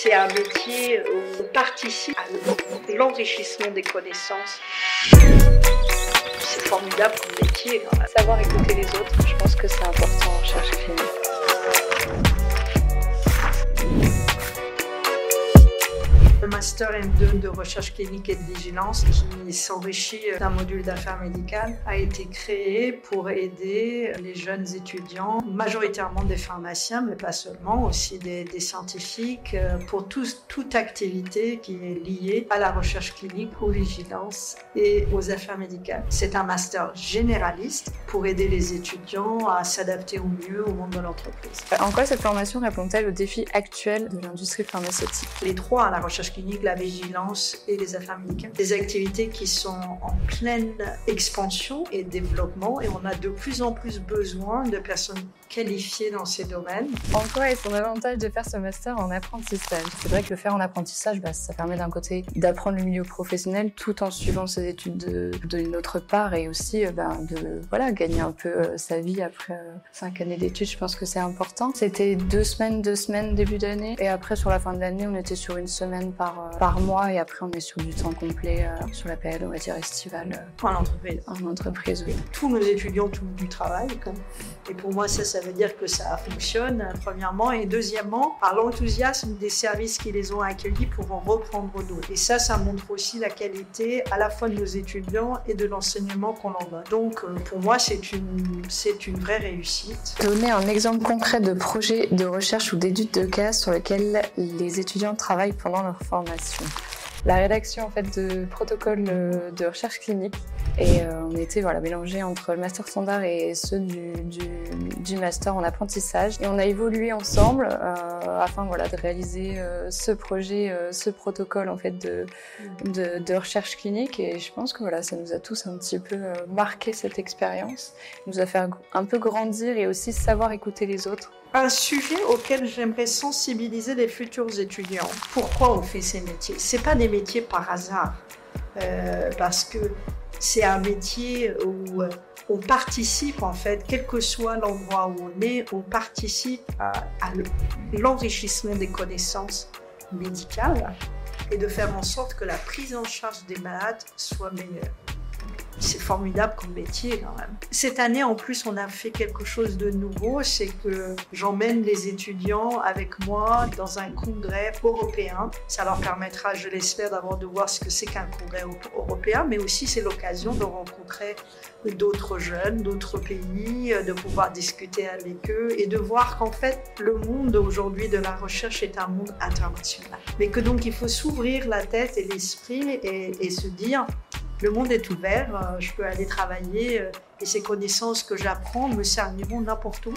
C'est un métier où on participe à l'enrichissement des connaissances. C'est formidable comme métier. Savoir écouter les autres, je pense que c'est important en recherche clinique. Le Master M2 de recherche clinique et de vigilance, qui s'enrichit d'un module d'affaires médicales, a été créé pour aider les jeunes étudiants, majoritairement des pharmaciens, mais pas seulement, aussi des scientifiques, pour toute activité qui est liée à la recherche clinique, aux vigilances et aux affaires médicales. C'est un master généraliste pour aider les étudiants à s'adapter au mieux au monde de l'entreprise. En quoi cette formation répond-elle aux défis actuels de l'industrie pharmaceutique? Les trois, la recherche clinique, la vigilance et les affaires médicales. Des activités qui sont en pleine expansion et développement, et on a de plus en plus besoin de personnes qualifiées dans ces domaines. En quoi est son avantage de faire ce master en apprentissage? C'est vrai que le faire en apprentissage, ça permet d'un côté d'apprendre le milieu professionnel tout en suivant ses études d'une autre part, et aussi de gagner un peu sa vie après 5 années d'études. Je pense que c'est important. C'était 2 semaines début d'année, et après sur la fin de l'année on était sur 1 semaine par mois, et après on est sur du temps complet sur la période, on va dire, estivale. En entreprise. En entreprise, oui. Tous nos étudiants, tout du travail, et pour moi ça veut dire que ça fonctionne, premièrement, et deuxièmement, par l'enthousiasme des services qui les ont accueillis pour en reprendre d'autres. Et ça montre aussi la qualité à la fois de nos étudiants et de l'enseignement qu'on en donne. Donc pour moi c'est une vraie réussite. Donner un exemple concret de projet de recherche ou d'étude de cas sur lequel les étudiants travaillent pendant leur formation. La rédaction en fait de protocoles de recherche clinique, et on était mélangés entre le master standard et ceux du master en apprentissage, et on a évolué ensemble afin de réaliser ce projet, ce protocole en fait de recherche clinique, et je pense que ça nous a tous un petit peu marqué cette expérience, nous a fait un peu grandir et aussi savoir écouter les autres. Un sujet auquel j'aimerais sensibiliser les futurs étudiants. Pourquoi on fait ces métiers? C'est pas des métiers par hasard, parce que c'est un métier où on participe en fait, quel que soit l'endroit où on est, on participe à l'enrichissement des connaissances médicales et de faire en sorte que la prise en charge des malades soit meilleure. C'est formidable comme métier quand même. Cette année, en plus, on a fait quelque chose de nouveau, c'est que j'emmène les étudiants avec moi dans un congrès européen. Ça leur permettra, je l'espère, d'abord de voir ce que c'est qu'un congrès européen, mais aussi c'est l'occasion de rencontrer d'autres jeunes, d'autres pays, de pouvoir discuter avec eux et de voir qu'en fait, le monde aujourd'hui de la recherche est un monde international. Mais que donc il faut s'ouvrir la tête et l'esprit et se dire: le monde est ouvert, je peux aller travailler et ces connaissances que j'apprends me serviront n'importe où.